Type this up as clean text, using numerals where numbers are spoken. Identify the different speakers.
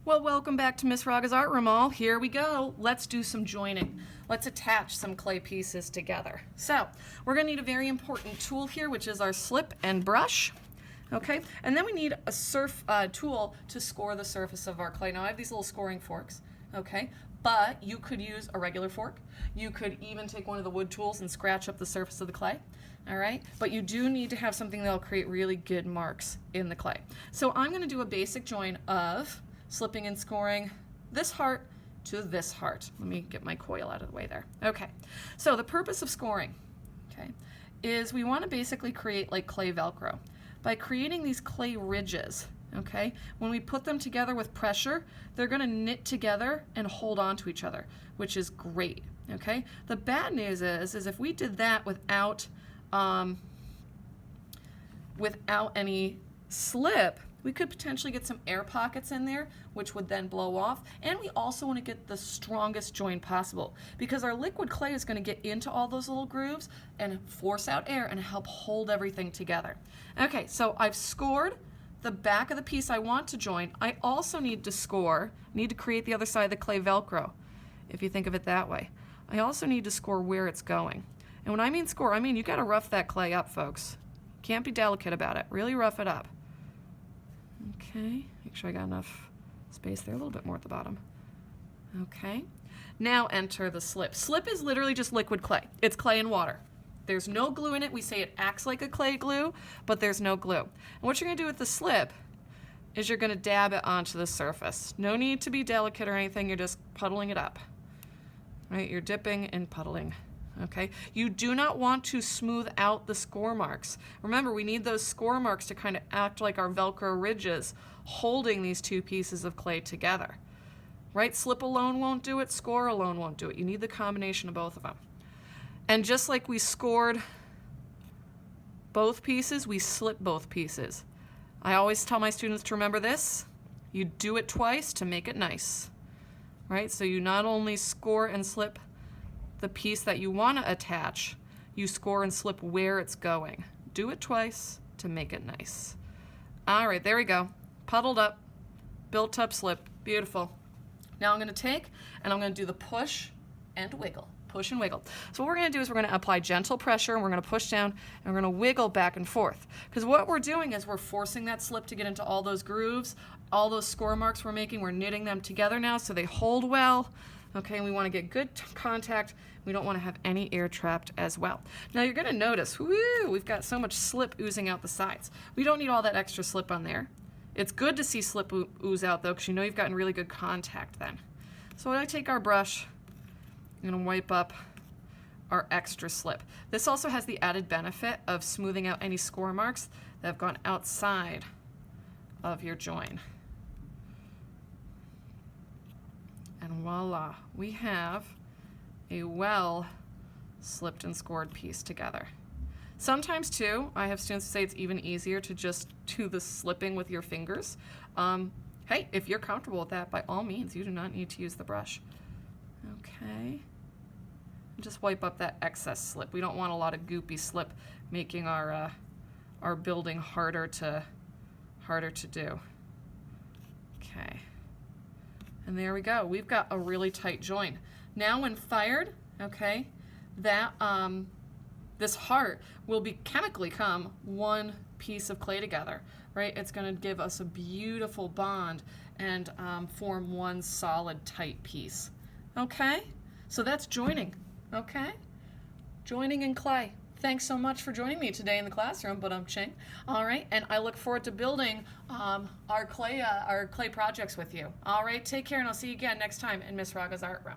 Speaker 1: Well, welcome back to Miss Raga's Art Room all. Here we go. Let's do some joining. Let's attach some clay pieces together. So, we're going to need a very important tool here, which is our slip and brush. Okay, and then we need a tool to score the surface of our clay. Now, I have these little scoring forks, okay, but you could use a regular fork. You could even take one of the wood tools and scratch up the surface of the clay, all right? But you do need to have something that'll create really good marks in the clay. So I'm going to do a basic join of slipping and scoring this heart to this heart. Let me get my coil out of the way there. Okay, so the purpose of scoring, okay, is we want to basically create like clay Velcro. By creating these clay ridges, okay, when we put them together with pressure, they're going to knit together and hold on to each other, which is great, okay? The bad news is if we did that without any slip, we could potentially get some air pockets in there, which would then blow off. And we also want to get the strongest join possible, because our liquid clay is going to get into all those little grooves and force out air and help hold everything together. Okay, so I've scored the back of the piece I want to join. I also need to create the other side of the clay Velcro, if you think of it that way. I also need to score where it's going. And when I mean score, I mean you got to rough that clay up, folks. Can't be delicate about it. Really rough it up. Okay, make sure I got enough space there, a little bit more at the bottom. Okay, now enter the slip. Slip is literally just liquid clay. It's clay and water. There's no glue in it. We say it acts like a clay glue, but there's no glue. And what you're going to do with the slip is you're going to dab it onto the surface. No need to be delicate or anything. You're just puddling it up. Right? You're dipping and puddling. Okay, you do not want to smooth out the score marks. Remember, we need those score marks to kind of act like our Velcro ridges, holding these two pieces of clay together. Right? Slip alone won't do it, score alone won't do it. You need the combination of both of them. And just like we scored both pieces, we slip both pieces. I always tell my students to remember this. You do it twice to make it nice. Right? So you not only score and slip the piece that you want to attach, you score and slip where it's going. Do it twice to make it nice. All right, there we go. Puddled up, built up slip, beautiful. Now I'm going to take and I'm going to do the push and wiggle. Push and wiggle. So what we're going to do is we're going to apply gentle pressure and we're going to push down and we're going to wiggle back and forth. Because what we're doing is we're forcing that slip to get into all those grooves, all those score marks we're making, we're knitting them together now so they hold well. Okay, and we want to get good contact. We don't want to have any air trapped as well. Now you're going to notice, whoo, we've got so much slip oozing out the sides. We don't need all that extra slip on there. It's good to see slip ooze out though, because you know you've gotten really good contact then. So when I take our brush, I'm going to wipe up our extra slip. This also has the added benefit of smoothing out any score marks that have gone outside of your join. And voila, we have a well slipped and scored piece together. Sometimes too, I have students say it's even easier to just do the slipping with your fingers. Hey, if you're comfortable with that, by all means, you do not need to use the brush. Okay, just wipe up that excess slip. We don't want a lot of goopy slip making our building harder to do. Okay. And there we go. We've got a really tight join. Now when fired, okay, that this heart will chemically come one piece of clay together, right? It's going to give us a beautiful bond and form one solid tight piece. Okay? So that's joining, okay? Joining in clay. Thanks so much for joining me today in the classroom, Ching. All right, and I look forward to building our clay projects with you. All right, take care, and I'll see you again next time in Miss Raga's Art Room.